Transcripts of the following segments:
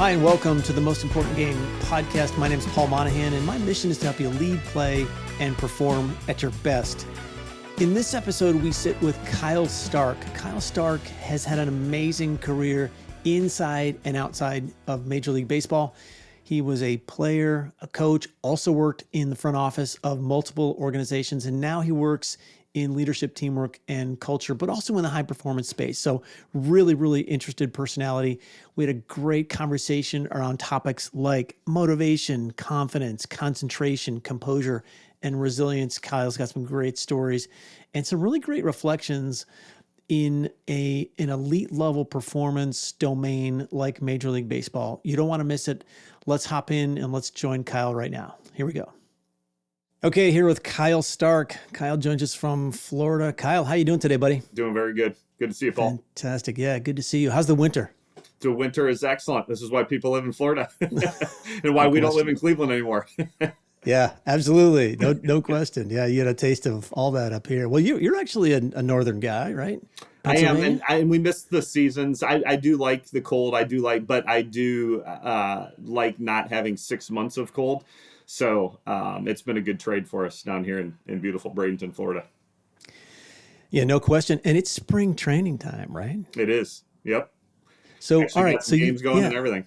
Hi, and welcome to the Most Important Game podcast. My name is Paul Monahan, and my mission is to help you lead, play, and perform at your best. In this episode, we sit with Kyle Stark. Kyle Stark has had an amazing career inside and outside of Major League Baseball. He was a player, a coach, also worked in the front office of multiple organizations, and now he works in leadership, teamwork, and culture, but also in the high performance space. So really interested personality. We had a great conversation around topics like motivation, confidence, concentration, composure, and resilience. Kyle's got some great stories and some really great reflections in an elite level performance domain like Major League Baseball. You don't want to miss it. Let's hop in and let's join Kyle right now. Here we go. Okay, here with Kyle Stark. Kyle joins us from Florida. Kyle, how you doing today, buddy? Doing very good. Good to see you, Paul. Fantastic. Yeah, good to see you. How's the winter? The winter is excellent. This is why people live in Florida and why we don't live in Cleveland anymore. Yeah, absolutely. No question. Yeah, you had a taste of all that up here. Well, you're actually a northern guy, right? I am, and we miss the seasons. I do like the cold. But I do like not having 6 months of cold. So it's been a good trade for us down here in beautiful Bradenton, Florida. Yeah, no question. And it's spring training time, right? It is. Yep. So Actually all right, so games going and everything.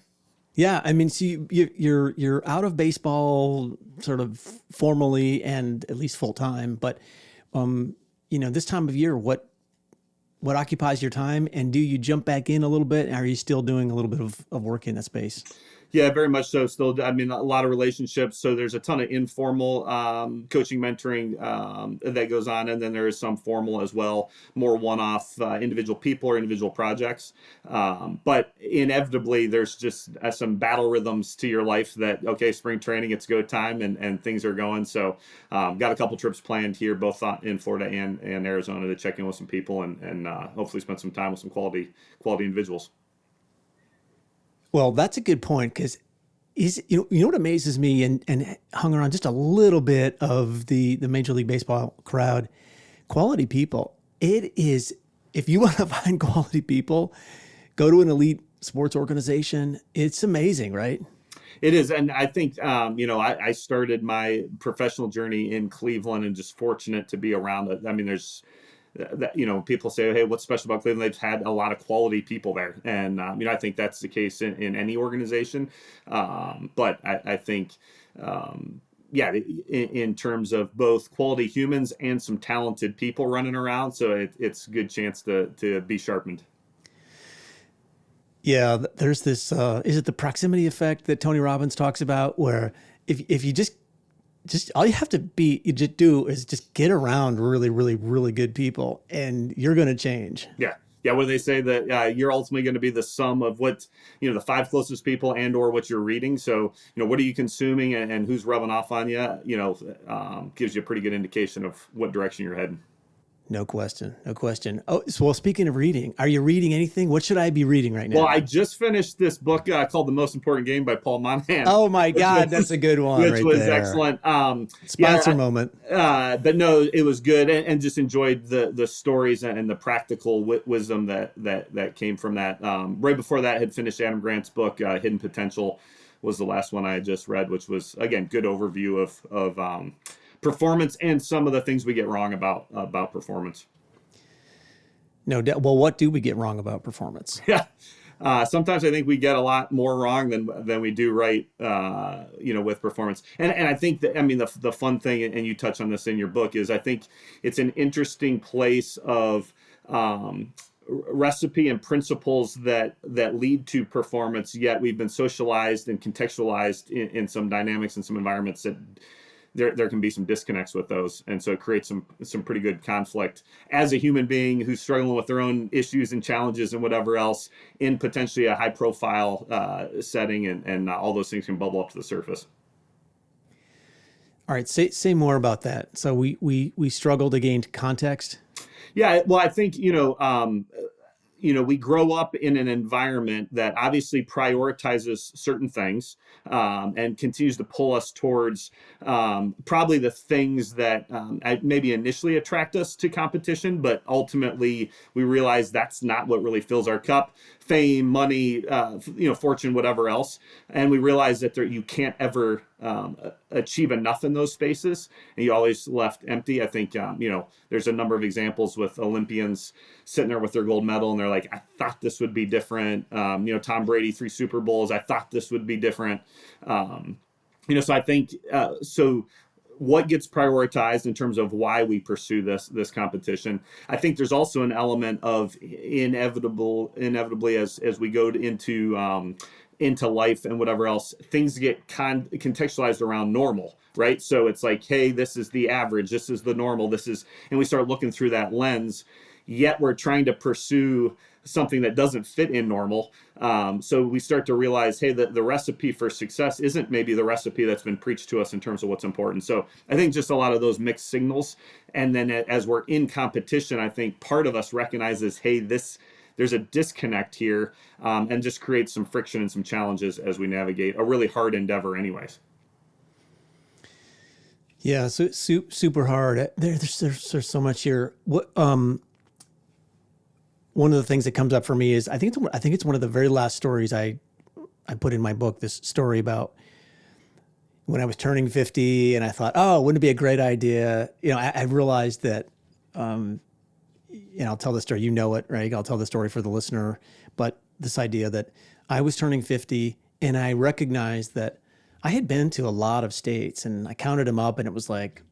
Yeah, I mean, so you're out of baseball sort of formally and at least full time, but this time of year, what occupies your time, and do you jump back in a little bit? Are you still doing a little bit of work in that space? Yeah, very much so. Still, I mean, a lot of relationships. So there's a ton of informal coaching, mentoring that goes on. And then there is some formal as well, more one-off individual people or individual projects. But inevitably, there's just some battle rhythms to your life that, okay, spring training, it's go time and things are going. So got a couple trips planned here, both in Florida and Arizona, to check in with some people and hopefully spend some time with some quality individuals. Well, that's a good point, because you know what amazes me, and hung around just a little bit of the Major League Baseball crowd, quality people. It is, if you want to find quality people, go to an elite sports organization. It's amazing, right? It is. And I think, I started my professional journey in Cleveland and just fortunate to be around it. I mean, there's people say, hey, what's special about Cleveland? They've had a lot of quality people there. And, I think that's the case in any organization. But I think, in terms of both quality humans and some talented people running around. So it's a good chance to be sharpened. Yeah, there's this, is it the proximity effect that Tony Robbins talks about, where if you just all you have to do is just get around really good people, and you're going to change. Yeah. What do they say, that you're ultimately going to be the sum of what, the 5 closest people and or what you're reading. So, what are you consuming and who's rubbing off on you, gives you a pretty good indication of what direction you're heading. No question. Oh, so, well, speaking of reading, are you reading anything? What should I be reading right now? Well, I just finished this book called The Most Important Game by Paul Monahan. Oh my God, that's a good one. Which was excellent. Sponsor moment. But no, it was good, and just enjoyed the stories and the practical wisdom that came from that. Right before that, I had finished Adam Grant's book, Hidden Potential, was the last one I had just read, which was, again, good overview of performance and some of the things we get wrong about performance. No doubt. Well, what do we get wrong about performance? Yeah. Sometimes I think we get a lot more wrong than we do right, with performance. And I think that, the fun thing, and you touch on this in your book, is I think it's an interesting place of recipe and principles that lead to performance, yet we've been socialized and contextualized in some dynamics and some environments that there can be some disconnects with those. And so it creates some pretty good conflict as a human being who's struggling with their own issues and challenges and whatever else in potentially a high profile setting, and all those things can bubble up to the surface. All right. Say more about that. So we struggle to gain context. Yeah. Well, I think, we grow up in an environment that obviously prioritizes certain things, and continues to pull us towards probably the things that maybe initially attract us to competition, but ultimately we realize that's not what really fills our cup. Fame, money, fortune, whatever else. And we realize that you can't ever achieve enough in those spaces, and you always left empty. I think, there's a number of examples with Olympians sitting there with their gold medal, and they're like, I thought this would be different. Tom Brady, 3 Super Bowls. I thought this would be different. So I think, what gets prioritized in terms of why we pursue this competition. I think there's also an element of inevitably as we go into life and whatever else, things get contextualized around normal, right? So it's like, hey, this is the average, this is the normal, and we start looking through that lens, yet we're trying to pursue something that doesn't fit in normal. So we start to realize, hey, the recipe for success isn't maybe the recipe that's been preached to us in terms of what's important. So I think just a lot of those mixed signals. And then as we're in competition, I think part of us recognizes, hey, there's a disconnect here, and just creates some friction and some challenges as we navigate a really hard endeavor anyways. Yeah, so super hard. There's so much here. What one of the things that comes up for me is I think it's one of the very last stories I put in my book. This story about when I was turning 50, and I thought, oh, wouldn't it be a great idea? I realized that, and I'll tell the story. You know it, right? I'll tell the story for the listener. But this idea that I was turning 50, and I recognized that I had been to a lot of states, and I counted them up, and it was like,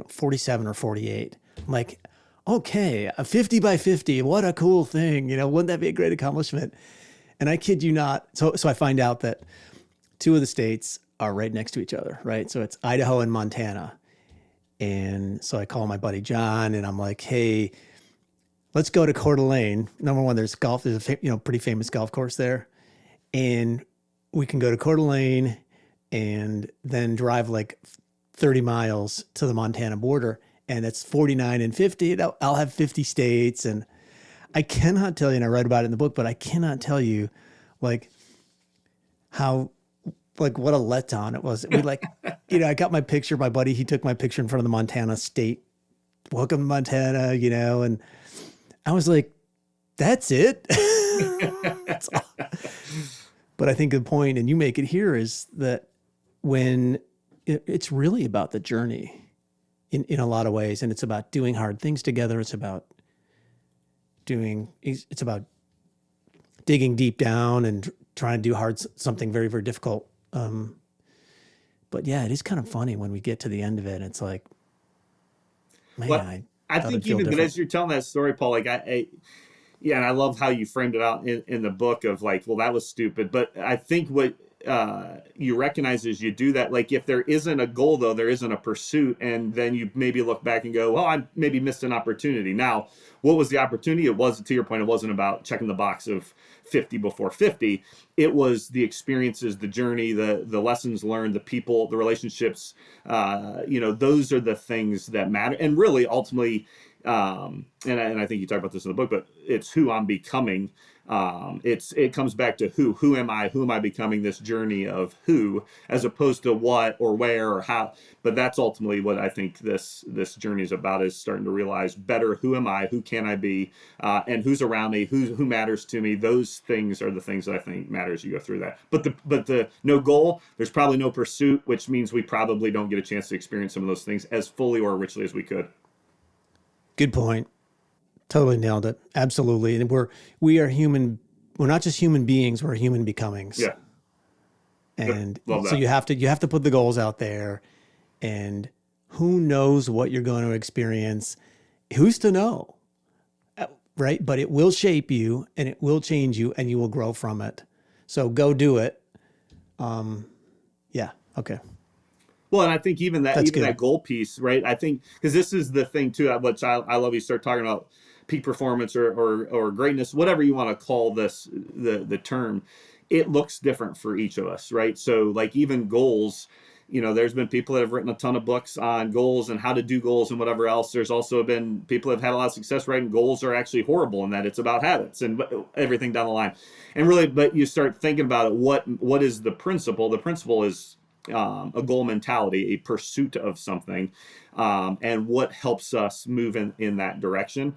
47 or 48. I'm like, okay, a 50 by 50, what a cool thing. Wouldn't that be a great accomplishment? And I kid you not. So I find out that 2 of the states are right next to each other, right? So it's Idaho and Montana. And so I call my buddy John, and I'm like, hey, let's go to Coeur d'Alene. Number one, there's golf. There's a pretty famous golf course there. And we can go to Coeur d'Alene and then drive like 30 miles to the Montana border. And it's 49 and 50. And I'll have 50 states. And I cannot tell you, and I write about it in the book, but I cannot tell you what a letdown it was. I got my picture, my buddy, he took my picture in front of the Montana state. Welcome to Montana, and I was like, that's it. That's all. But I think the point, and you make it here, is that when it's really about the journey in a lot of ways, and it's about doing hard things together. It's about digging deep down and trying to do something very, very difficult. But yeah, it is kind of funny when we get to the end of it. It's like, man, well, I think even, but as you're telling that story, Paul, like and I love how you framed it out in the book of like, well, that was stupid. But I think what you recognize is you do that. Like if there isn't a goal, though, there isn't a pursuit. And then you maybe look back and go, well, I maybe missed an opportunity. Now, what was the opportunity? It wasn't, to your point, it wasn't about checking the box of 50 before 50. It was the experiences, the journey, the lessons learned, the people, the relationships. Those are the things that matter. And really, ultimately, and I think you talk about this in the book, but it's who I'm becoming. It comes back to who am I becoming, this journey of who, as opposed to what or where or how. But that's ultimately what I think this journey is about, is starting to realize better, who am I, who can I be, and who's around me, who matters to me. Those things are the things that I think matter as you go through that. But the no goal, there's probably no pursuit, which means we probably don't get a chance to experience some of those things as fully or richly as we could. Good point. Totally nailed it. Absolutely. And we are human. We're not just human beings, we're human becomings. Yeah. And so you have to put the goals out there, and who knows what you're going to experience? Who's to know? Right? But it will shape you, and it will change you, and you will grow from it. So go do it. Yeah. Okay. Well, and I think even that goal piece, right? I think, because this is the thing too, which I love, you start talking about peak performance or greatness, whatever you want to call this, the term, it looks different for each of us, right? So like even goals, there's been people that have written a ton of books on goals and how to do goals and whatever else. There's also been people that have had a lot of success writing goals are actually horrible, and that it's about habits and everything down the line. And really, but you start thinking about it, what is the principle? The principle is a goal mentality, a pursuit of something, and what helps us move in that direction.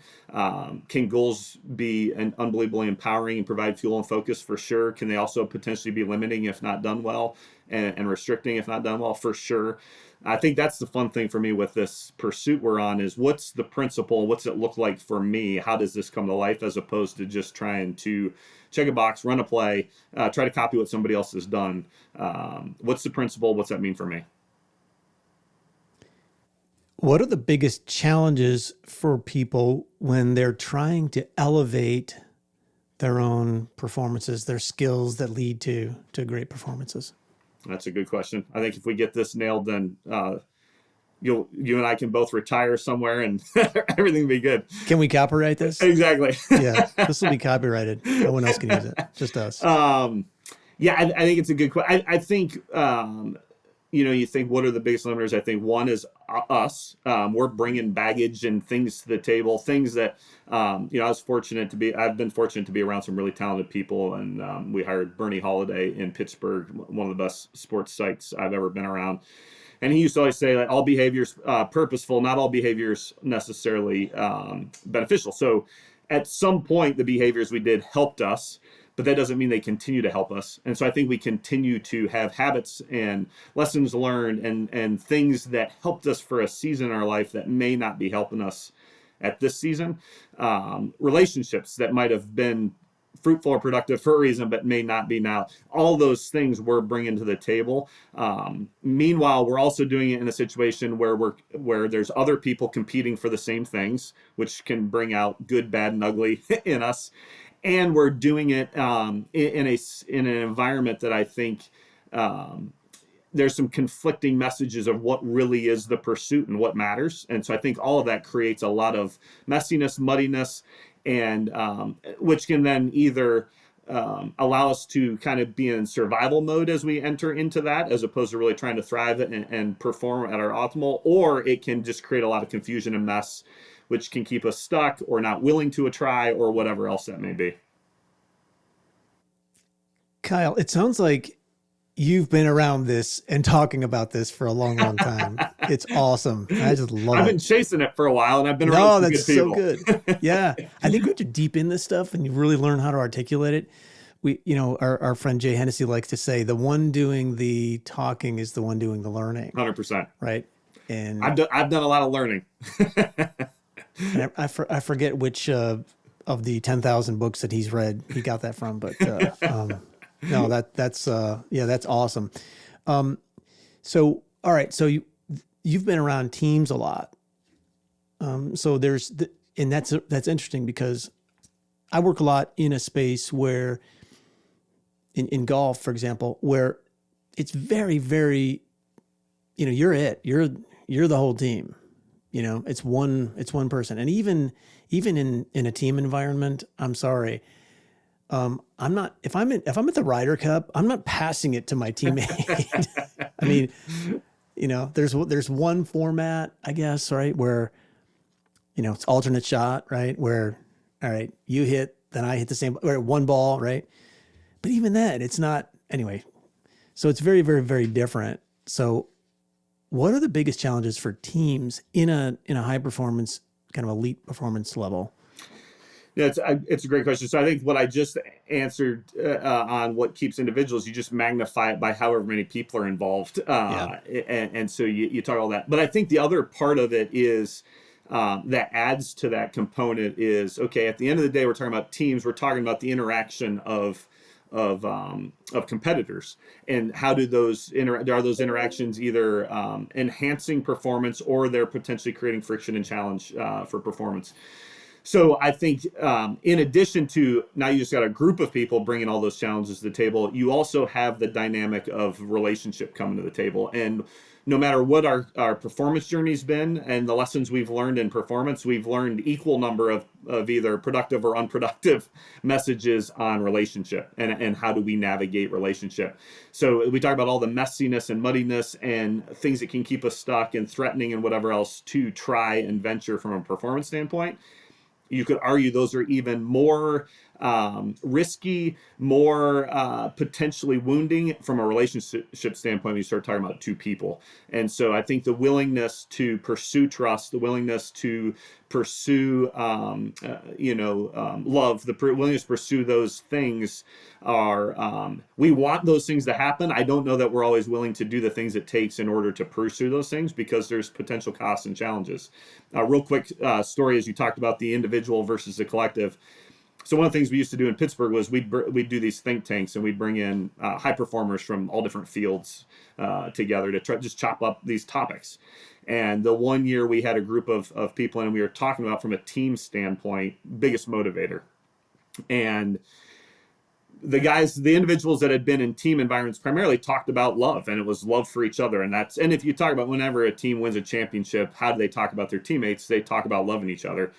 Can goals be unbelievably empowering and provide fuel and focus? For sure. Can they also potentially be limiting if not done well, and restricting if not done well? For sure. I think that's the fun thing for me with this pursuit we're on, is what's the principle? What's it look like for me? How does this come to life, as opposed to just trying to check a box, run a play, try to copy what somebody else has done. What's the principle? What's that mean for me? What are the biggest challenges for people when they're trying to elevate their own performances, their skills that lead to great performances? That's a good question. I think if we get this nailed, then you and I can both retire somewhere and everything will be good. Can we copyright this? Exactly. Yeah, this will be copyrighted. No one else can use it, just us. Yeah, I think it's a good question. I think, you think, what are the biggest limiters? I think one is us. We're bringing baggage and things to the table, things that, I've been fortunate to be around some really talented people. And we hired Bernie Holiday in Pittsburgh, one of the best sports psychs I've ever been around. And he used to always say that all behaviors purposeful, not all behaviors necessarily beneficial. So at some point, the behaviors we did helped us, but that doesn't mean they continue to help us. And so I think we continue to have habits and lessons learned and things that helped us for a season in our life that may not be helping us at this season. Relationships that might have been fruitful or productive for a reason, but may not be now. All those things we're bringing to the table. Meanwhile, we're also doing it in a situation where there's other people competing for the same things, which can bring out good, bad, and ugly in us. And we're doing it in an environment that I think there's some conflicting messages of what really is the pursuit and what matters. And so I think all of that creates a lot of messiness, muddiness, and which can then either allow us to kind of be in survival mode as we enter into that, as opposed to really trying to thrive and perform at our optimal, or it can just create a lot of confusion and mess, which can keep us stuck or not willing to try or whatever else that may be. Kyle, it sounds like you've been around this and talking about this for a long, long time. It's awesome. I just love it. I've been chasing it for a while, and I've been around some good people. No, that's so good. Yeah. I think once you're deep in this stuff and you really learn how to articulate it, our friend Jay Hennessy likes to say, the one doing the talking is the one doing the learning. 100%. Right. And I've done a lot of learning. And I forget which of the 10,000 books that he's read he got that from, but no, that's awesome. So all right, so you've been around teams a lot. So and that's interesting, because I work a lot in a space where in golf, for example, where it's very, very, you're the whole team. It's one person. And even in a team environment, I'm sorry. I'm not, if I'm at the Ryder Cup, I'm not passing it to my teammate. I mean, there's one format, I guess, right, where, it's alternate shot, right, where, all right, you hit, then I hit the same, or one ball, right? But even then, it's not, anyway. So it's very, very, very different. So what are the biggest challenges for teams in a high performance, kind of elite performance level? Yeah, it's a great question. So I think what I just answered on what keeps individuals, you just magnify it by however many people are involved. And so you talk all that. But I think the other part of it is that adds to that component is, okay, at the end of the day, we're talking about teams. We're talking about the interaction of competitors, and how do are those interactions either enhancing performance, or they're potentially creating friction and challenge for performance. So I think in addition to now you just got a group of people bringing all those challenges to the table, you also have the dynamic of relationship coming to the table. And no matter what our performance journey's been and the lessons we've learned in performance, we've learned equal number of either productive or unproductive messages on relationship and how do we navigate relationship. So we talk about all the messiness and muddiness and things that can keep us stuck and threatening and whatever else to try and venture from a performance standpoint. You could argue those are even more risky, more potentially wounding from a relationship standpoint when you start talking about two people. And so I think the willingness to pursue trust, the willingness to pursue, love, the willingness to pursue those things are, we want those things to happen. I don't know that we're always willing to do the things it takes in order to pursue those things because there's potential costs and challenges. Real quick story, as you talked about the individual versus the collective. So one of the things we used to do in Pittsburgh was we'd do these think tanks and we'd bring in high performers from all different fields together to try just chop up these topics. And the one year we had a group of people and we were talking about from a team standpoint, biggest motivator. And the individuals that had been in team environments primarily talked about love, and it was love for each other. And if you talk about whenever a team wins a championship, how do they talk about their teammates? They talk about loving each other.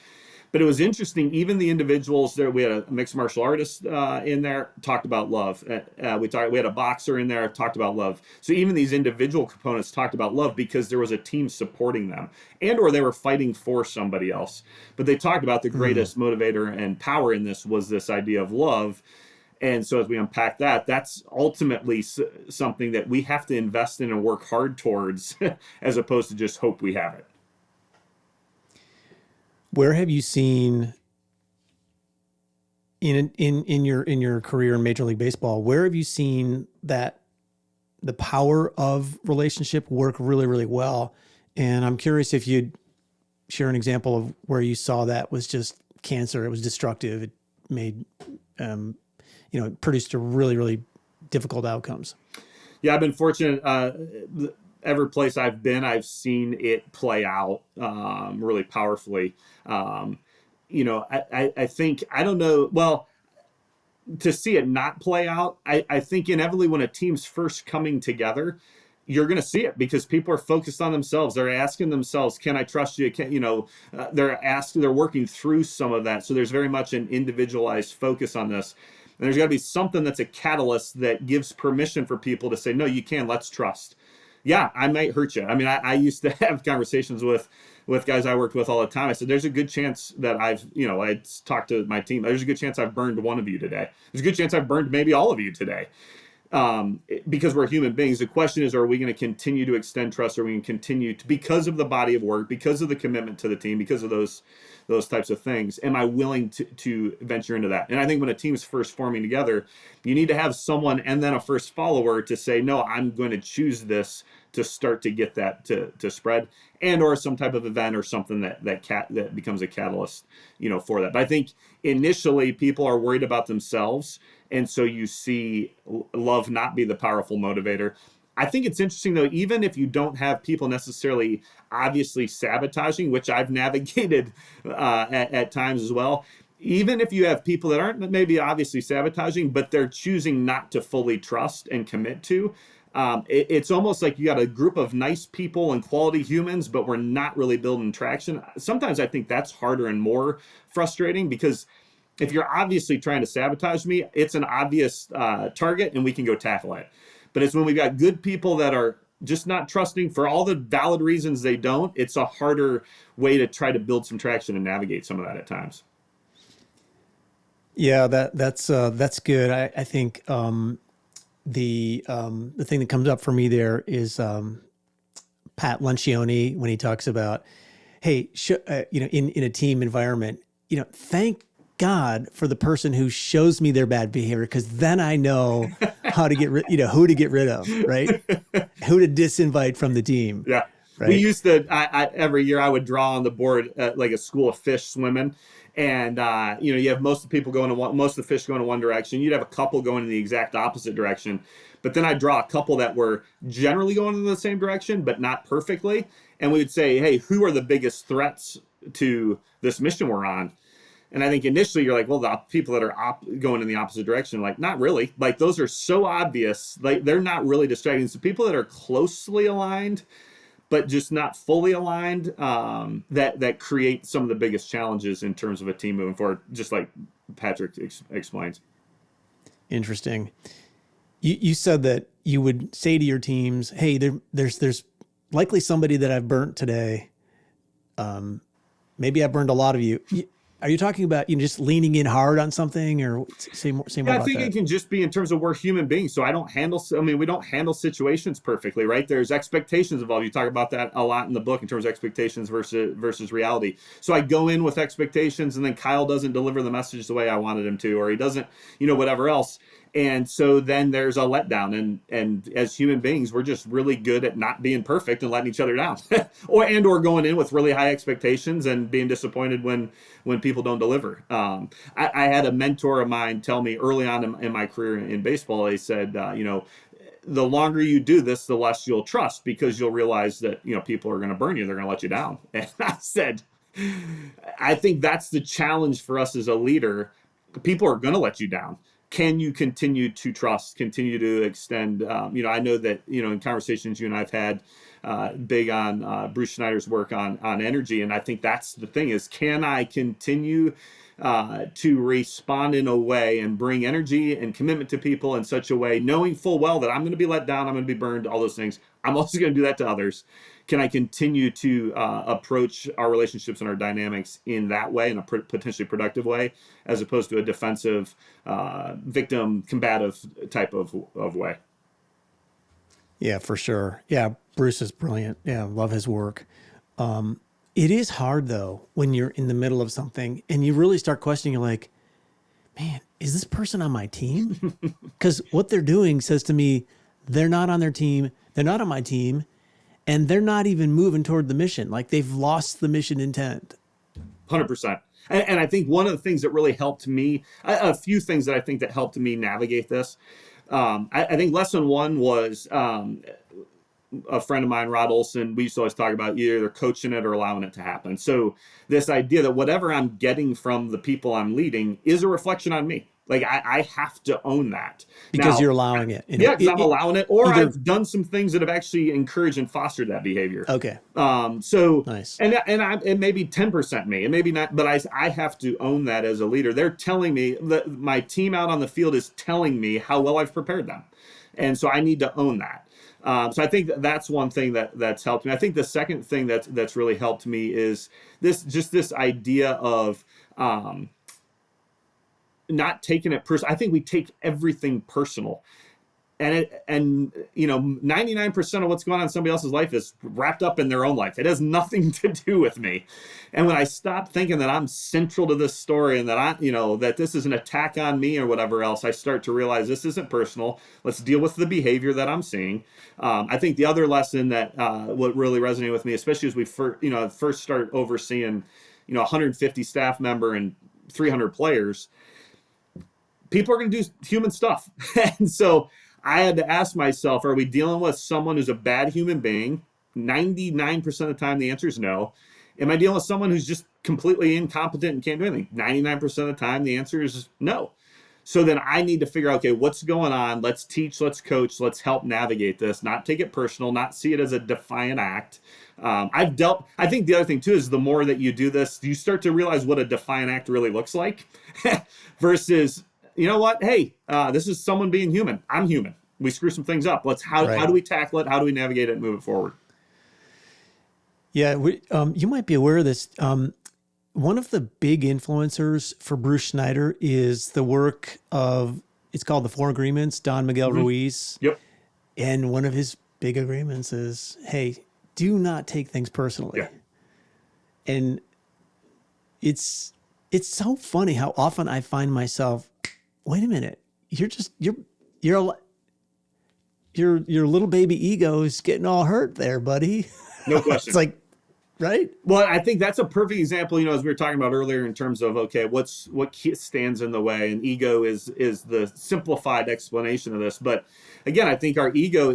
But it was interesting, even the individuals there, we had a mixed martial artist in there, talked about love. We had a boxer in there, talked about love. So even these individual components talked about love because there was a team supporting them and or they were fighting for somebody else. But they talked about the greatest motivator and power in this was this idea of love. And so as we unpack that, that's ultimately something that we have to invest in and work hard towards as opposed to just hope we have it. Where have you seen in your career in Major League Baseball, where have you seen that the power of relationship work really, really well? And I'm curious if you'd share an example of where you saw that was just cancer. It was destructive. It made, it produced a really, really difficult outcomes. Yeah, I've been fortunate. Every place I've been, I've seen it play out really powerfully. I think, I don't know, well, to see it not play out, I think inevitably when a team's first coming together, you're going to see it because people are focused on themselves. They're asking themselves, can I trust you? They're working through some of that. So there's very much an individualized focus on this. And there's got to be something that's a catalyst that gives permission for people to say, no, you can, let's trust. Yeah, I might hurt you. I mean, I used to have conversations with guys I worked with all the time. I said, there's a good chance that I talked to my team. There's a good chance I've burned one of you today. There's a good chance I've burned maybe all of you today. Because we're human beings. The question is, are we going to continue to extend trust? Are we going to continue to, because of the body of work, because of the commitment to the team, because of those types of things, am I willing to venture into that? And I think when a team's first forming together, you need to have someone and then a first follower to say, no, I'm going to choose this to start to get that to spread, and or some type of event or something that becomes a catalyst, for that. But I think initially people are worried about themselves, and so you see love not be the powerful motivator. I think it's interesting though, even if you don't have people necessarily obviously sabotaging, which I've navigated at times as well. Even if you have people that aren't maybe obviously sabotaging, but they're choosing not to fully trust and commit to, it's almost like you got a group of nice people and quality humans, but we're not really building traction. Sometimes I think that's harder and more frustrating because if you're obviously trying to sabotage me, it's an obvious target and we can go tackle it. But it's when we've got good people that are just not trusting for all the valid reasons they don't, it's a harder way to try to build some traction and navigate some of that at times. Yeah, that's good. I think the thing that comes up for me there is Pat Lencioni when he talks about, hey, in a team environment, thank God for the person who shows me their bad behavior, because then I know how to get who to get rid of, right? Who to disinvite from the team. Yeah. Right? We used to, every year I would draw on the board like a school of fish swimming. And, you have most of the fish going in one direction. You'd have a couple going in the exact opposite direction. But then I'd draw a couple that were generally going in the same direction, but not perfectly. And we would say, hey, who are the biggest threats to this mission we're on? And I think initially you're like, well, the people that are going in the opposite direction, like, not really. Like, those are so obvious. Like, they're not really distracting. So people that are closely aligned, but just not fully aligned, that create some of the biggest challenges in terms of a team moving forward, just like Patrick explains. Interesting. You said that you would say to your teams, hey, there's likely somebody that I've burnt today. Maybe I burned a lot of you. Are you talking about just leaning in hard on something, or say more about that? I think it can just be in terms of we're human beings. So we don't handle situations perfectly, right? There's expectations involved. You talk about that a lot in the book in terms of expectations versus reality. So I go in with expectations, and then Kyle doesn't deliver the message the way I wanted him to, or he doesn't, whatever else. And so then there's a letdown, and as human beings, we're just really good at not being perfect and letting each other down, or going in with really high expectations and being disappointed when people don't deliver. I had a mentor of mine tell me early on in my career in baseball. They said, the longer you do this, the less you'll trust, because you'll realize that people are going to burn you, they're going to let you down. And I said, I think that's the challenge for us as a leader. People are going to let you down. Can you continue to trust, continue to extend? I know that, in conversations you and I've had, big on Bruce Schneider's work on energy. And I think that's the thing is, can I continue to respond in a way and bring energy and commitment to people in such a way, knowing full well that I'm going to be let down, I'm going to be burned, all those things. I'm also going to do that to others. Can I continue to approach our relationships and our dynamics in that way, in a potentially productive way, as opposed to a defensive, victim, combative type of way? Yeah, for sure. Yeah, Bruce is brilliant. Yeah, love his work. It is hard, though, when you're in the middle of something and you really start questioning, you're like, man, is this person on my team? Because what they're doing says to me, they're not on their team, they're not on my team, and they're not even moving toward the mission. Like, they've lost the mission intent. 100%. And I think one of the things that really helped me, a few things that I think that helped me navigate this, I think lesson one was a friend of mine, Rod Olson, we used to always talk about either coaching it or allowing it to happen. So this idea that whatever I'm getting from the people I'm leading is a reflection on me. Like, I have to own that. Because you're allowing it. Yeah, because I'm allowing it, or I've done some things that have actually encouraged and fostered that behavior. Okay. So nice. And it may be 10% me, it may be not, but I have to own that as a leader. They're telling me that my team out on the field is telling me how well I've prepared them, and so I need to own that. So I think that's one thing that's helped me. I think the second thing that's really helped me is this idea of not taking it personal. I think we take everything personal, and 99% of what's going on in somebody else's life is wrapped up in their own life. It has nothing to do with me. And when I stop thinking that I'm central to this story and that that this is an attack on me or whatever else, I start to realize this isn't personal. Let's deal with the behavior that I'm seeing. I think the other lesson that what really resonated with me, especially as we first start overseeing 150 staff member and 300 players, people are going to do human stuff. And so I had to ask myself, are we dealing with someone who's a bad human being? 99% of the time, the answer is no. Am I dealing with someone who's just completely incompetent and can't do anything? 99% of the time, the answer is no. So then I need to figure out, okay, what's going on? Let's teach, let's coach, let's help navigate this, not take it personal, not see it as a defiant act. I think the other thing too is the more that you do this, you start to realize what a defiant act really looks like versus, you know what? Hey, this is someone being human. I'm human. We screw some things up. How do we tackle it? How do we navigate it and move it forward? Yeah, you might be aware of this. One of the big influencers for Bruce Schneider is the work of, it's called The Four Agreements, Don Miguel Ruiz. Yep. And one of his big agreements is, hey, do not take things personally. Yeah. And it's so funny how often I find myself, wait a minute, your little baby ego is getting all hurt there, buddy. No question. It's like, right? Well, I think that's a perfect example, as we were talking about earlier in terms of, okay, what stands in the way, and ego is the simplified explanation of this. But again, I think our ego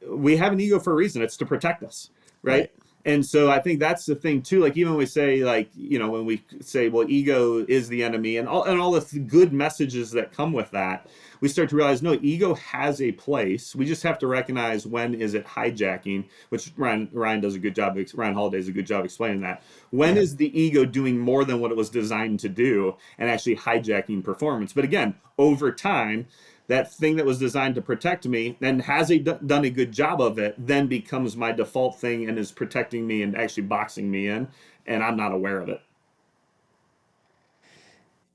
we have an ego for a reason. It's to protect us, right? And so I think that's the thing too. Like even when we say like, when we say, well, ego is the enemy and all the good messages that come with that, we start to realize, no, ego has a place. We just have to recognize when is it hijacking, which Ryan does a good job. Ryan Holiday does a good job explaining that. When is the ego doing more than what it was designed to do and actually hijacking performance? But again, over time, that thing that was designed to protect me and has done a good job of it then becomes my default thing and is protecting me and actually boxing me in, and I'm not aware of it.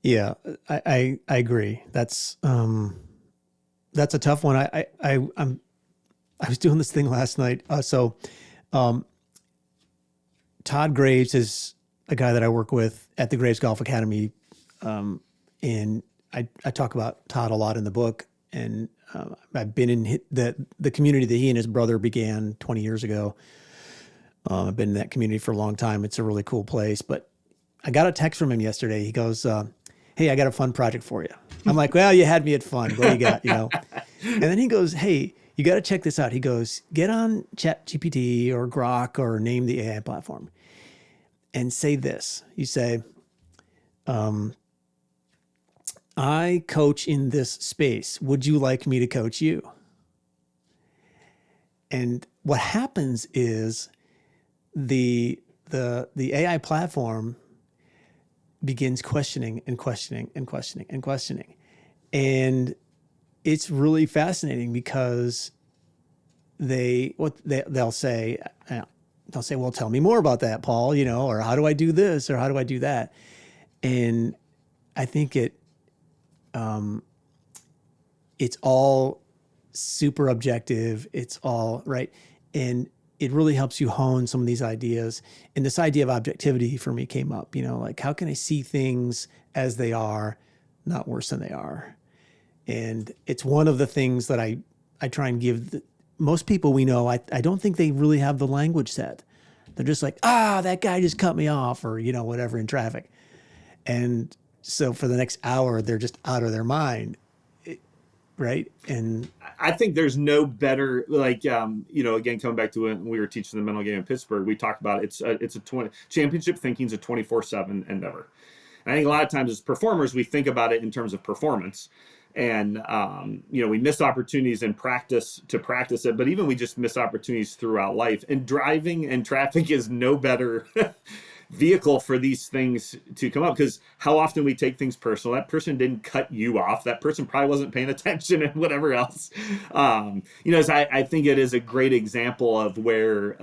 Yeah, I agree. That's a tough one. I was doing this thing last night. Todd Graves is a guy that I work with at the Graves Golf Academy, and I talk about Todd a lot in the book, and I've been in the community that he and his brother began 20 years ago. I've been in that community for a long time. It's a really cool place. But I got a text from him yesterday. He goes, "Hey, I got a fun project for you." I'm like, "Well, you had me at fun. What do you got?" And then he goes, "Hey, you got to check this out." He goes, "Get on ChatGPT or Grok or name the AI platform and say this." You say, "I coach in this space. Would you like me to coach you?" And what happens is the AI platform begins questioning and questioning and questioning and questioning. And it's really fascinating because they'll say, "Well, tell me more about that, Paul, or how do I do this? Or how do I do that?" And I think it's all super objective. It's all right. And it really helps you hone some of these ideas. And this idea of objectivity for me came up, like how can I see things as they are, not worse than they are? And it's one of the things that I try and give most people we know. I don't think they really have the language set. They're just like, that guy just cut me off, or, whatever, in traffic. And so for the next hour, they're just out of their mind. Right. And I think there's no better, like, again, coming back to when we were teaching the mental game in Pittsburgh, we talked about championship thinking is a 24/7 endeavor. And I think a lot of times as performers, we think about it in terms of performance. And, we miss opportunities in practice to practice it, but even we just miss opportunities throughout life. And driving and traffic is no better vehicle for these things to come up, because how often we take things personal. That person didn't cut you off. That person probably wasn't paying attention and whatever else. I think it is a great example of where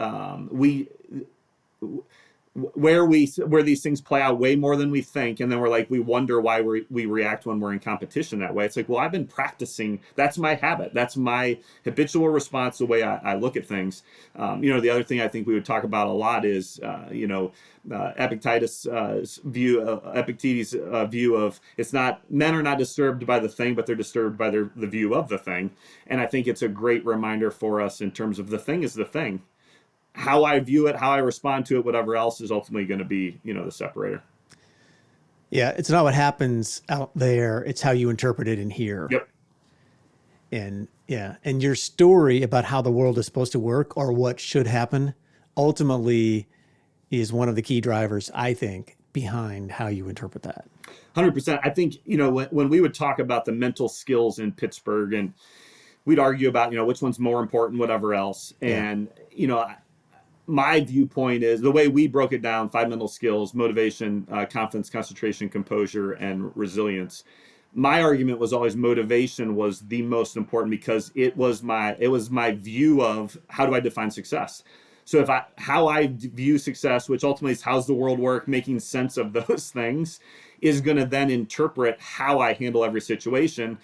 where these things play out way more than we think, and then we wonder why we react when we're in competition that way. It's like, well, I've been practicing. That's my habit. That's my habitual response, the way I look at things. The other thing I think we would talk about a lot is Epictetus' view of, it's not, men are not disturbed by the thing, but they're disturbed by the view of the thing. And I think it's a great reminder for us in terms of the thing is the thing. How I view it, how I respond to it, whatever else is ultimately going to be, the separator. Yeah, it's not what happens out there. It's how you interpret it in here. Yep. And your story about how the world is supposed to work or what should happen ultimately is one of the key drivers, I think, behind how you interpret that. 100%. I think, when we would talk about the mental skills in Pittsburgh, and we'd argue about, which one's more important, whatever else. And, my viewpoint is the way we broke it down: 5 mental skills: motivation, confidence, concentration, composure, and resilience. My argument was always motivation was the most important, because it was my view of how do I define success. So how I view success, which ultimately is how's the world work, making sense of those things, is going to then interpret how I handle every situation,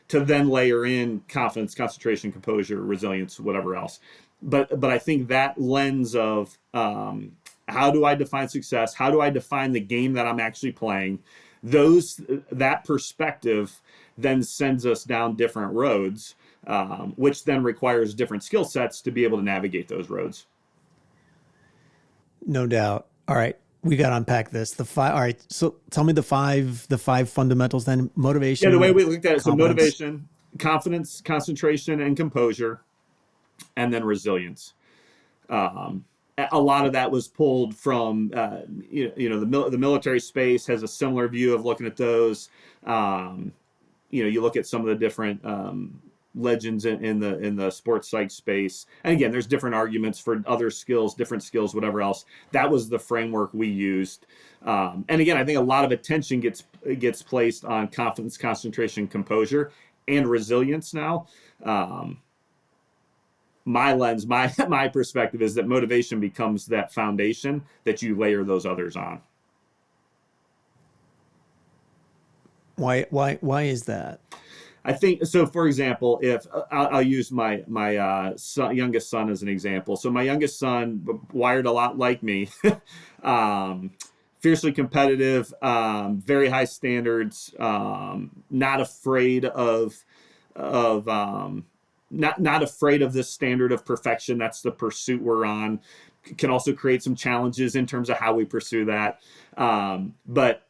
to then layer in confidence, concentration, composure, resilience, whatever else. But I think that lens of how do I define success? How do I define the game that I'm actually playing? That perspective then sends us down different roads, which then requires different skill sets to be able to navigate those roads. No doubt. All right, we got to unpack this. All right, so tell me the five fundamentals then. Motivation. Yeah, the way we looked at it: so motivation, confidence, concentration, and composure, and then resilience. a lot of that was pulled from the military space has a similar view of looking at those. You look at some of the different legends in the sports psych space, and again, there's different arguments for other skills, different skills, whatever else. That was the framework we used. And again, I think a lot of attention gets placed on confidence, concentration, composure, and resilience now. My lens, my perspective is that motivation becomes that foundation that you layer those others on. Why is that? I think so. For example, if I'll use my youngest son as an example. So my youngest son, wired a lot like me, fiercely competitive, very high standards, not afraid of not afraid of this standard of perfection. That's the pursuit we're on. Can also create some challenges in terms of how we pursue that. But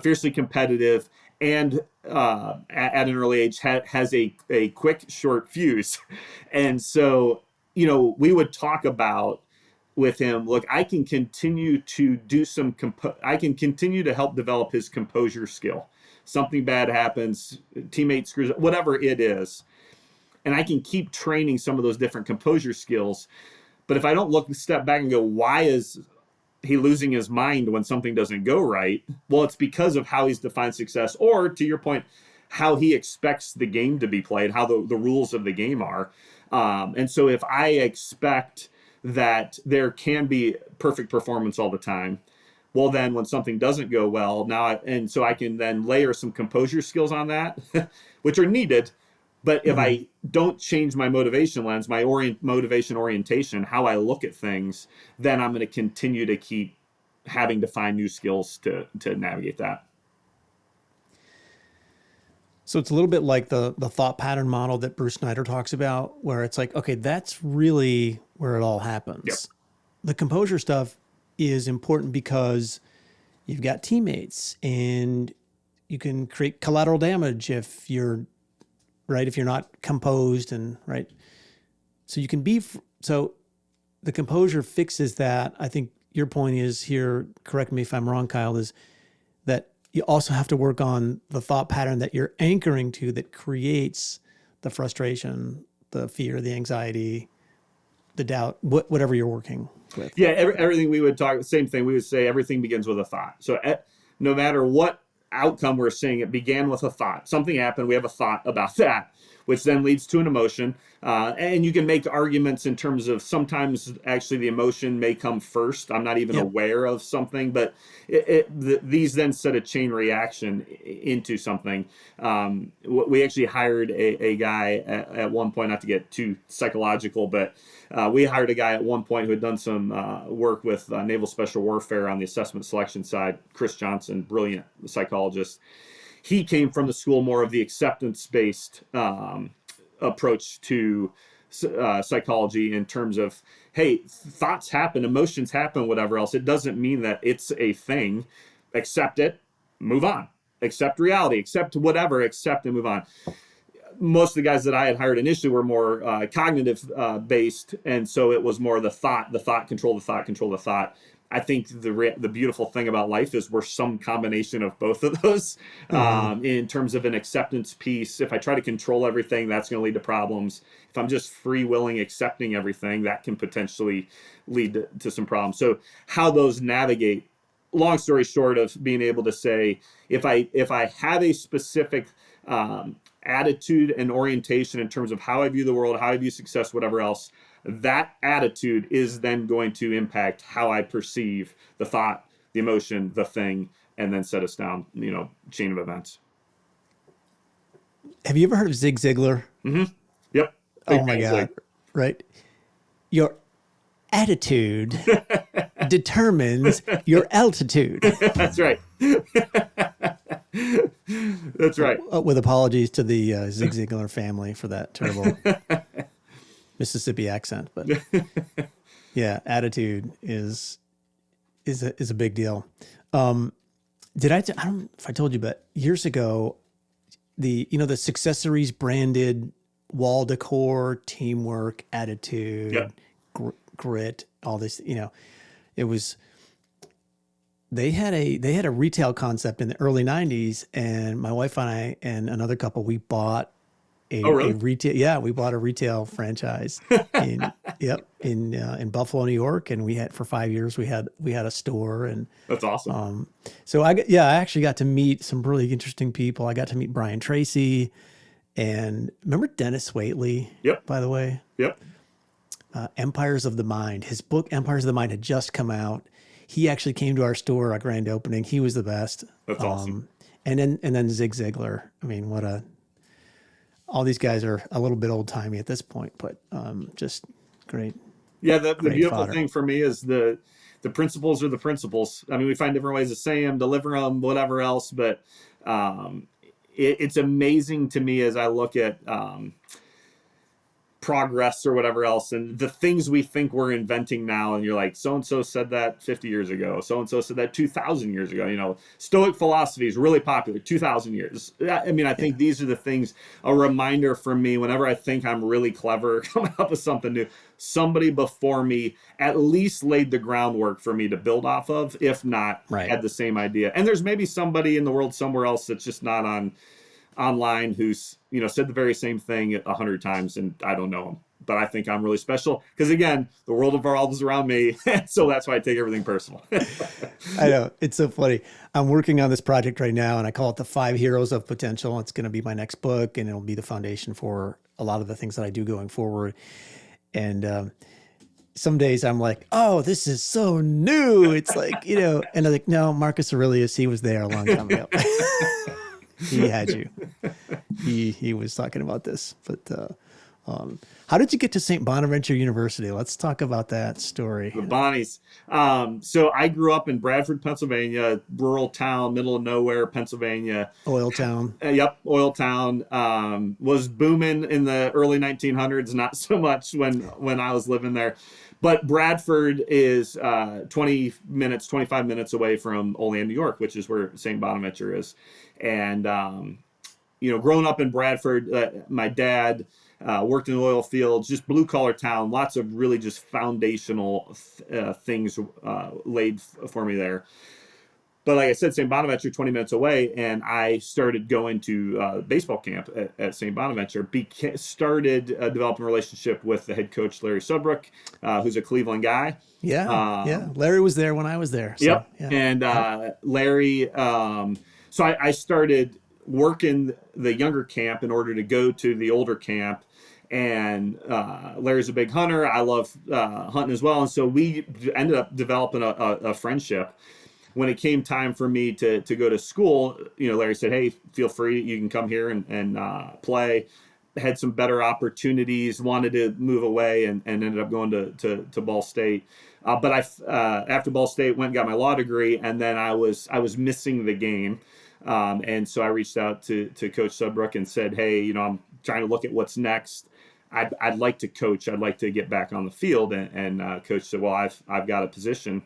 fiercely competitive, and at an early age has a quick, short fuse. And so, we would talk about with him, look, I can continue to do I can continue to help develop his composure skill. Something bad happens, teammate screws up, whatever it is. And I can keep training some of those different composure skills. But if I don't step back and go, why is he losing his mind when something doesn't go right? Well, it's because of how he's defined success, or to your point, how he expects the game to be played, how the rules of the game are. And so if I expect that there can be perfect performance all the time, well, then when something doesn't go well, and so I can then layer some composure skills on that, which are needed. But if I don't change my motivation lens, my motivation orientation, how I look at things, then I'm going to continue to keep having to find new skills to navigate that. So it's a little bit like the thought pattern model that Bruce Snyder talks about, where it's like, okay, that's really where it all happens. Yep. The composure stuff is important because you've got teammates and you can create collateral damage if you're not composed, and right. So you can so the composure fixes that. I think your point is here, correct me if I'm wrong, Kyle, is that you also have to work on the thought pattern that you're anchoring to that creates the frustration, the fear, the anxiety, the doubt, whatever you're working with. Yeah, everything we would talk, same thing. We would say everything begins with a thought. So no matter what outcome we're seeing, it began with a thought. Something happened, we have a thought about that, which then leads to an emotion. And you can make arguments in terms of sometimes actually the emotion may come first. I'm not even aware of something, but these then set a chain reaction into something. We actually hired a guy at one point, not to get too psychological, but we hired a guy at one point who had done some work with Naval Special Warfare on the assessment selection side, Chris Johnson, brilliant psychologist. He came from the school more of the acceptance-based approach to psychology in terms of, hey, thoughts happen, emotions happen, whatever else. It doesn't mean that it's a thing. Accept it, move on. Accept reality, accept whatever, accept and move on. Most of the guys that I had hired initially were more cognitive based, and so it was more the thought, control the thought. I think the beautiful thing about life is we're some combination of both of those. In terms of an acceptance piece, if I try to control everything, that's going to lead to problems. If I'm just free willing, accepting everything, that can potentially lead to some problems. So how those navigate, long story short of being able to say, if I have a specific attitude and orientation in terms of how I view the world, how I view success, whatever else, that attitude is then going to impact how I perceive the thought, the emotion, the thing, and then set us down, chain of events. Have you ever heard of Zig Ziglar? Mm-hmm. Yep. Oh my God. Right. Your attitude determines your altitude. That's right. That's right. With apologies to the Zig Ziglar family for that terrible Mississippi accent, but yeah, attitude is a big deal. Did I don't know if I told you, but years ago, the Successories branded wall decor, teamwork, attitude, grit. all this, it was, they had a retail concept in the early 90s, and my wife and I and another couple, we bought Oh, a really? retail, yeah, we bought a retail franchise in, yep, in Buffalo, New York. And we had, for 5 years, we had a store. And That's awesome. so I actually got to meet some really interesting people. I got to meet Brian Tracy, and remember Dennis Waitley, Yep. by the way, Yep. Empires of the Mind. His book Empires of the Mind had just come out. He actually came to our store, our grand opening. He was the best. That's awesome. And then Zig Ziglar. I mean, all these guys are a little bit old timey at this point, but just great. Yeah, the beautiful fodder. thing for me is the principles are the principles. I mean, we find different ways to say them, deliver them, whatever else, but it's amazing to me as I look at progress or whatever else, and the things we think we're inventing now, and you're like, so and so said that 50 years ago, so and so said that 2,000 years ago. Stoic philosophy is really popular 2,000 years. I mean, I think these are the things, a reminder for me whenever I think I'm really clever coming up with something new, somebody before me at least laid the groundwork for me to build off of, if not had the same idea. And there's maybe somebody in the world somewhere else that's just not online who's said the very same thing 100 times, and I don't know him, but I think I'm really special because, again, the world revolves around me. So that's why I take everything personal. I know, it's so funny. I'm working on this project right now, and I call it the 5 Heroes of Potential. It's going to be my next book, and it'll be the foundation for a lot of the things that I do going forward. And some days I'm like, oh, this is so new. It's like, and I'm like, no, Marcus Aurelius, he was there a long time ago. He had you. He was talking about this. But how did you get to St. Bonaventure University? Let's talk about that story. The Bonnies. So I grew up in Bradford, Pennsylvania, rural town, middle of nowhere, Pennsylvania. Oil town. Yep, oil town. Was booming in the early 1900s, not so much when I was living there. But Bradford is 25 minutes away from Olean, New York, which is where St. Bonaventure is. And, growing up in Bradford, my dad worked in the oil fields, just blue collar town, lots of really just foundational things laid for me there. But like I said, St. Bonaventure, 20 minutes away, and I started going to baseball camp at St. Bonaventure. Started developing a relationship with the head coach, Larry Sudbrook, who's a Cleveland guy. Yeah. Larry was there when I was there. So, yep. Yeah. And Larry, so I started working the younger camp in order to go to the older camp. And Larry's a big hunter. I love hunting as well. And so we ended up developing a friendship. When it came time for me to go to school, Larry said, hey, feel free. You can come here and play. Had some better opportunities, wanted to move away, and ended up going to Ball State. But after Ball State, went and got my law degree, and then I was missing the game. And so I reached out to Coach Sudbrook and said, hey, I'm trying to look at what's next. I'd like to coach. I'd like to get back on the field. And Coach said, well, I've got a position.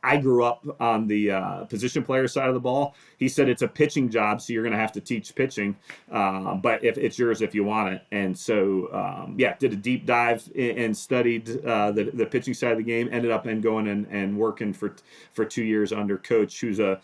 I grew up on the position player side of the ball. He said it's a pitching job, so you're going to have to teach pitching, but if it's yours if you want it. And so, did a deep dive and studied the pitching side of the game. Ended up going and working for 2 years under Coach, who's a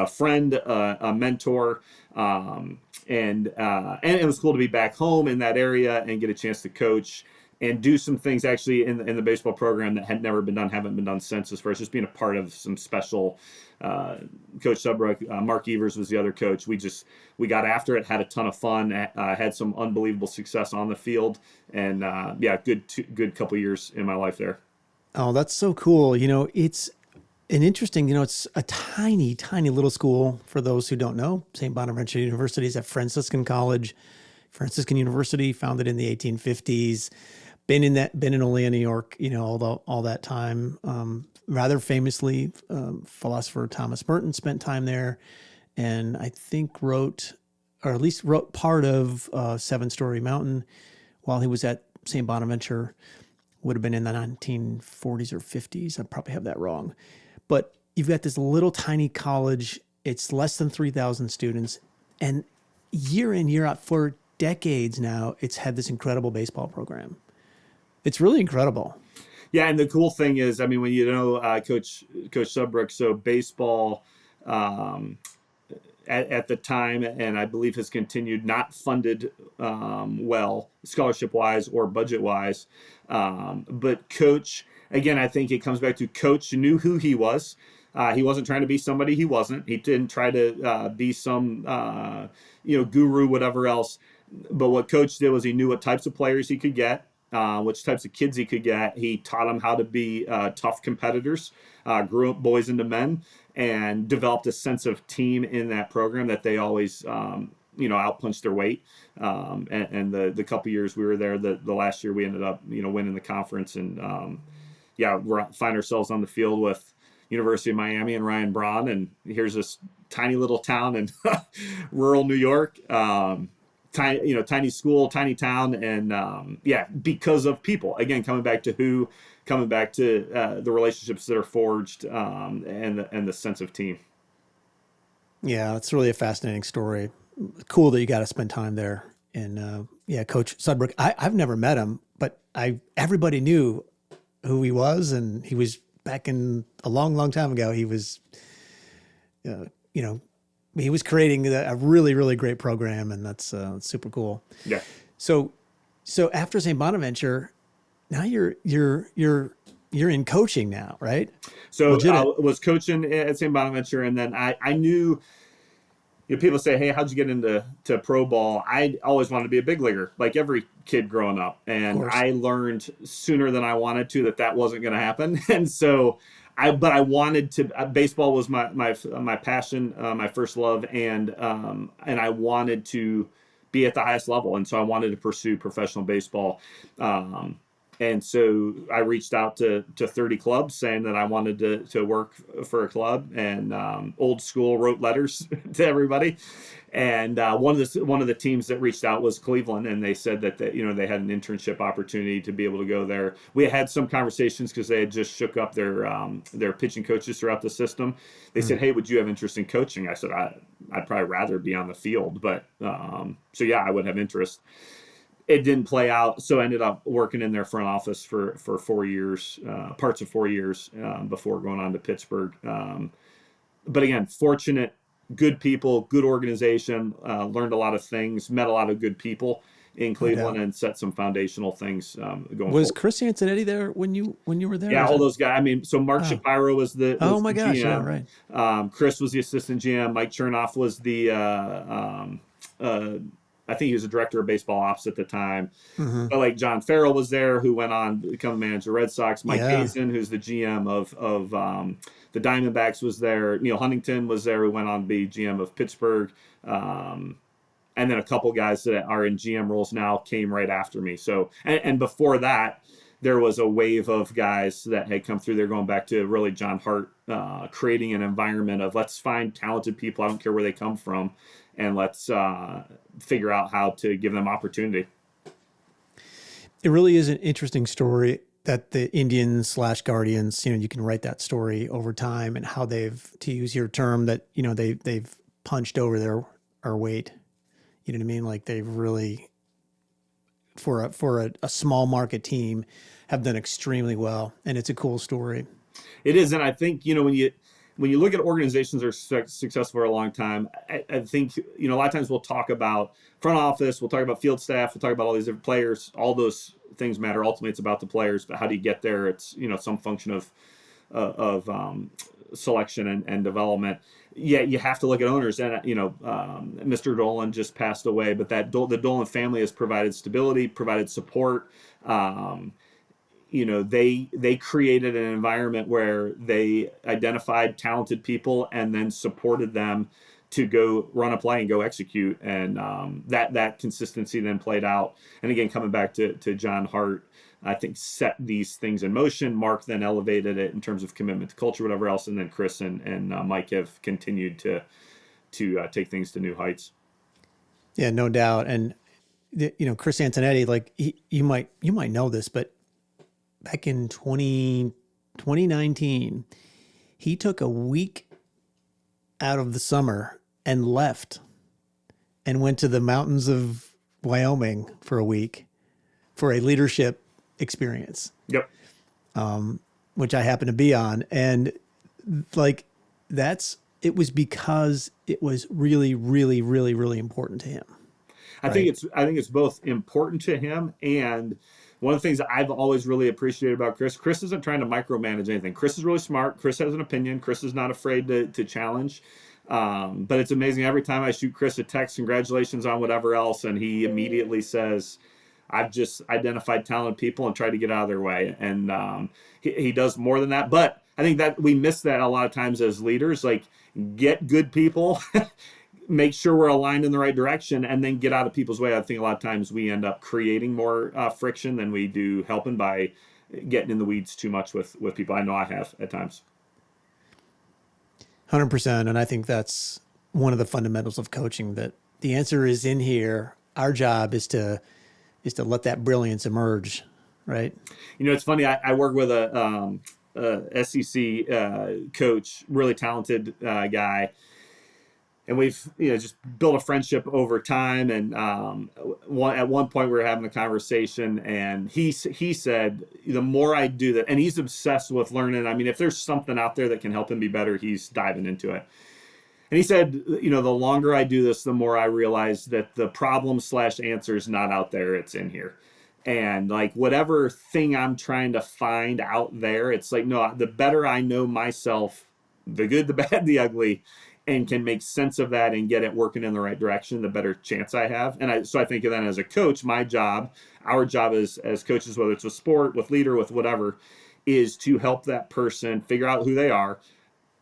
friend, a mentor, and it was cool to be back home in that area and get a chance to coach and do some things actually in the baseball program that had never been done, haven't been done since, as far as just being a part of some special. Coach Sudbrook, Mark Evers was the other coach. We got after it, had a ton of fun, had some unbelievable success on the field, and good couple years in my life there. Oh, that's so cool. It's an interesting, it's a tiny, tiny little school. For those who don't know, St. Bonaventure University is a Franciscan college, Franciscan University, founded in the 1850s. Been in Olean, New York, all that time. Rather famously, philosopher Thomas Merton spent time there, and I think wrote part of Seven Storey Mountain while he was at St. Bonaventure. Would have been in the 1940s or 50s. I probably have that wrong. But you've got this little tiny college. It's less than 3,000 students, and year in, year out, for decades now, it's had this incredible baseball program. It's really incredible. Yeah, and the cool thing is, I mean, when you know Coach Sudbrook, so baseball um, at the time, and I believe has continued, not funded well, scholarship wise or budget wise. But Coach, again, I think it comes back to Coach knew who he was. He wasn't trying to be somebody he wasn't. He didn't try to be some guru, whatever else. But what Coach did was he knew what types of players he could get, which types of kids he could get. He taught them how to be tough competitors, grew up boys into men, and developed a sense of team in that program that they always, outpunched their weight. And the couple years we were there, the last year we ended up, winning the conference, and we find ourselves on the field with University of Miami and Ryan Braun, and here's this tiny little town in rural New York. Tiny school, tiny town, and because of people. Again, coming back to the relationships that are forged, and the sense of team. Yeah, it's really a fascinating story. Cool that you got to spend time there. And Coach Sudbrook, I've never met him, but everybody knew who he was, and he was back in a long, long time ago. He was, he was creating a really, really great program, and that's super cool. Yeah. So after St. Bonaventure, now you're in coaching now, right? So I was coaching at St. Bonaventure, and then I knew. People say, "Hey, how'd you get into pro ball?" I always wanted to be a big leaguer, like every kid growing up, and I learned sooner than I wanted to that wasn't going to happen, and so. I wanted to. Baseball was my passion, my first love, and I wanted to be at the highest level, and so I wanted to pursue professional baseball. And so I reached out to 30 clubs saying that I wanted to work for a club, and old school wrote letters to everybody. And one of the teams that reached out was Cleveland, and they said that they had an internship opportunity to be able to go there. We had some conversations because they had just shook up their pitching coaches throughout the system. They said, "Hey, would you have interest in coaching?" I said, "I'd probably rather be on the field, but I would have interest." It didn't play out, so I ended up working in their front office for 4 years, parts of 4 years, before going on to Pittsburgh. But again, fortunate, good people, good organization, learned a lot of things, met a lot of good people in Cleveland, and set some foundational things going forward. Was Chris Antonetti there when you were there? Yeah, all those guys. I mean, so Mark Shapiro was the gosh, GM. Yeah, right. Chris was the assistant GM. Mike Chernoff was the I think he was the director of baseball ops at the time. Mm-hmm. But like John Farrell was there, who went on to become the manager of the Red Sox. Mike Hazen, who's the GM of the Diamondbacks, was there. Neil Huntington was there, who went on to be GM of Pittsburgh. And then a couple guys that are in GM roles now came right after me. So, and before that, there was a wave of guys that had come through there, going back to really John Hart, creating an environment of let's find talented people. I don't care where they come from, and let's figure out how to give them opportunity. It really is an interesting story that the Indians / Guardians, you can write that story over time, and how they've, to use your term, that, they've punched over their weight. You know what I mean? Like they've really, for a small market team, have done extremely well. And it's a cool story. It is. And I think, when you look at organizations that are successful for a long time, I think, a lot of times we'll talk about front office, we'll talk about field staff, we'll talk about all these different players. All those things matter. Ultimately, it's about the players, but how do you get there? It's, some function of selection and development. Yeah, you have to look at owners. And, Mr. Dolan just passed away, but the Dolan family has provided stability, provided support. They created an environment where they identified talented people and then supported them to go run a play and go execute. And that consistency then played out. And again, coming back to John Hart, I think set these things in motion. Mark then elevated it in terms of commitment to culture, whatever else. And then Chris and Mike have continued to take things to new heights. Yeah, no doubt. And, Chris Antonetti, like you might know this, but back in 2019, he took a week out of the summer and left and went to the mountains of Wyoming for a week for a leadership experience. Yep. which I happen to be on. And like, it was because it was really, really, really, really important to him. I think it's both important to him, and one of the things that I've always really appreciated about Chris isn't trying to micromanage anything. Chris is really smart. Chris has an opinion. Chris is not afraid to challenge. But it's amazing every time I shoot Chris a text, congratulations on whatever else, and he immediately says, I've just identified talented people and tried to get out of their way. And he does more than that. But I think that we miss that a lot of times as leaders, like get good people, make sure we're aligned in the right direction, and then get out of people's way. I think a lot of times we end up creating more friction than we do helping by getting in the weeds too much with people. I know I have at times. 100%. And I think that's one of the fundamentals of coaching, that the answer is in here. Our job is to let that brilliance emerge, right? You know, it's funny. I work with a SEC coach, really talented guy, and we've just built a friendship over time. And at one point we were having a conversation, and he said, the more I do that, and he's obsessed with learning. I mean, if there's something out there that can help him be better, he's diving into it. And he said, the longer I do this, the more I realize that the problem/answer is not out there, it's in here. And like whatever thing I'm trying to find out there, it's like, no, the better I know myself, the good, the bad, the ugly, and can make sense of that and get it working in the right direction, the better chance I have. And so I think then as a coach, our job as coaches, whether it's with sport, with leader, with whatever, is to help that person figure out who they are,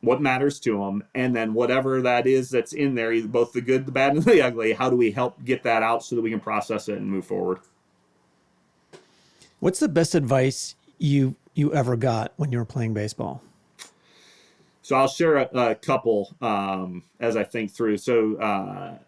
what matters to them, and then whatever that is that's in there, both the good, the bad, and the ugly, how do we help get that out so that we can process it and move forward? What's the best advice you ever got when you were playing baseball? So I'll share a couple as I think through. So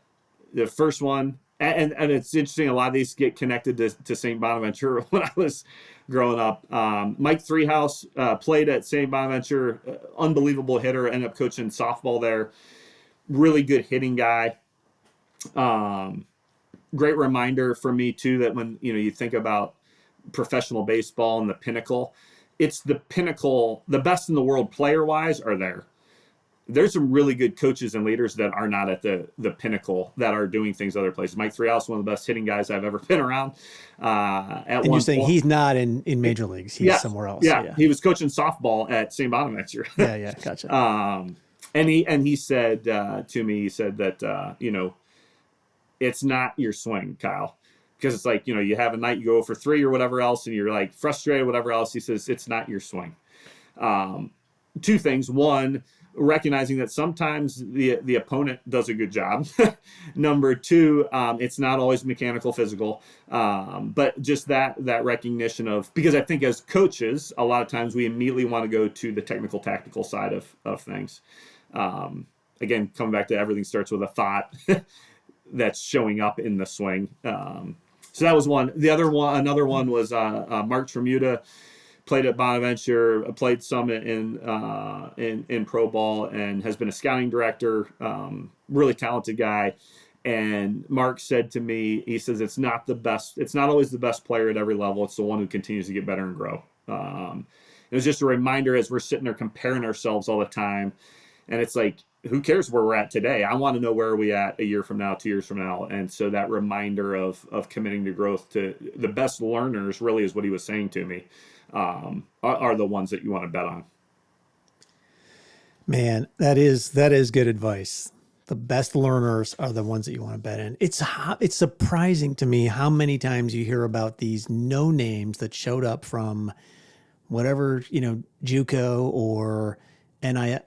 the first one, and it's interesting, a lot of these get connected to St. Bonaventure when I was growing up. Mike Threehouse played at St. Bonaventure, unbelievable hitter, ended up coaching softball there, really good hitting guy. Great reminder for me too, that when you think about professional baseball and the pinnacle, it's the pinnacle. The best in the world player wise are there. There's some really good coaches and leaders that are not at the pinnacle, that are doing things other places. Mike Threehouse, one of the best hitting guys I've ever been around. And you're saying he's not in major leagues; he's somewhere else. Yeah, he was coaching softball at St. Bonaventure. Yeah, gotcha. And he said to me, he said that it's not your swing, Kyle. Because it's like, you have a night, you go for 3 or whatever else, and you're like frustrated, whatever else. He says, it's not your swing. Two things. One, recognizing that sometimes the opponent does a good job. Number two, it's not always mechanical, physical. But just that recognition of, because I think as coaches, a lot of times we immediately want to go to the technical, tactical side of things. Again, coming back to everything starts with a thought that's showing up in the swing. So that was one. Another one was Mark Tremuta, played at Bonaventure, played some in pro ball, and has been a scouting director. Really talented guy. And Mark said to me, he says, it's not always the best player at every level. It's the one who continues to get better and grow. It was just a reminder as we're sitting there comparing ourselves all the time. And it's like, who cares where we're at today? I want to know where are we at a year from now, 2 years from now. And so that reminder of committing to growth, to the best learners, really is what he was saying to me, are the ones that you want to bet on. Man, that is good advice. The best learners are the ones that you want to bet in. It's surprising to me how many times you hear about these no names that showed up from whatever, JUCO or NAIA,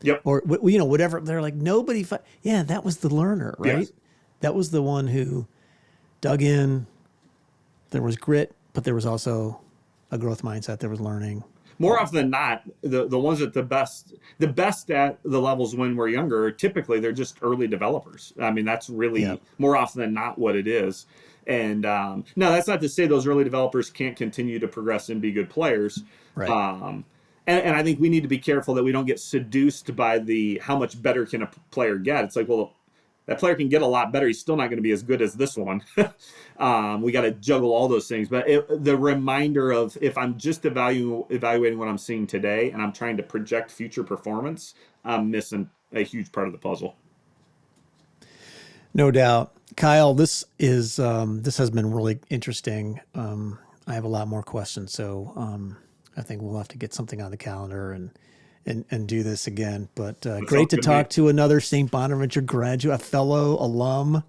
yep, or whatever. They're like, nobody. Yeah, that was the learner, right? Yes. That was the one who dug in. There was grit, but there was also a growth mindset. There was learning. More often than not, the ones that the best at the levels when we're younger, typically they're just early developers. I mean, that's really more often than not what it is. And now that's not to say those early developers can't continue to progress and be good players. Right. And I think we need to be careful that we don't get seduced by how much better can a player get. It's like, well, that player can get a lot better. He's still not going to be as good as this one. We got to juggle all those things. But the reminder of, if I'm just evaluating what I'm seeing today and I'm trying to project future performance, I'm missing a huge part of the puzzle. No doubt. Kyle, this has been really interesting. I have a lot more questions, so I think we'll have to get something on the calendar and do this again. But great to talk to another St. Bonaventure graduate, a fellow alum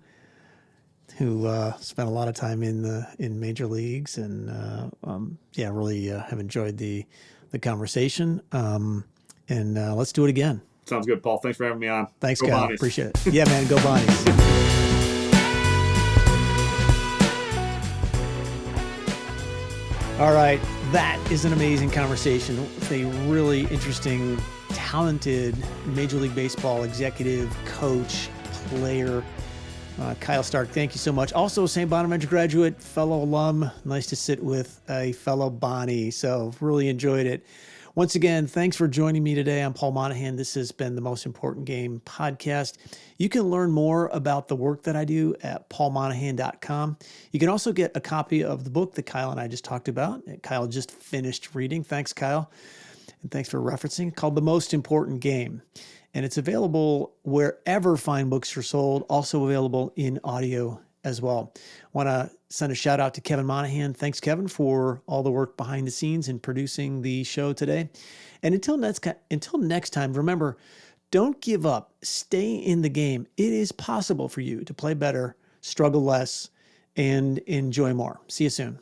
who spent a lot of time in major leagues, and really have enjoyed the conversation. And let's do it again. Sounds good, Paul. Thanks for having me on. Thanks, Kyle. Bonnies. Appreciate it. Yeah, man. Go Bonnies. All right. That is an amazing conversation with a really interesting, talented Major League Baseball executive, coach, player, Kyle Stark. Thank you so much. Also, St. Bonaventure graduate, fellow alum. Nice to sit with a fellow Bonnie. So really enjoyed it. Once again, thanks for joining me today. I'm Paul Monahan. This has been the Most Important Game podcast. You can learn more about the work that I do at paulmonahan.com. You can also get a copy of the book that Kyle and I just talked about. Kyle just finished reading. Thanks, Kyle. And thanks for referencing. Called The Most Important Game. And it's available wherever fine books are sold. Also available in audio as well. Want to send a shout out to Kevin Monahan. Thanks, Kevin, for all the work behind the scenes in producing the show today. And until next time, remember, don't give up. Stay in the game. It is possible for you to play better, struggle less, and enjoy more. See you soon.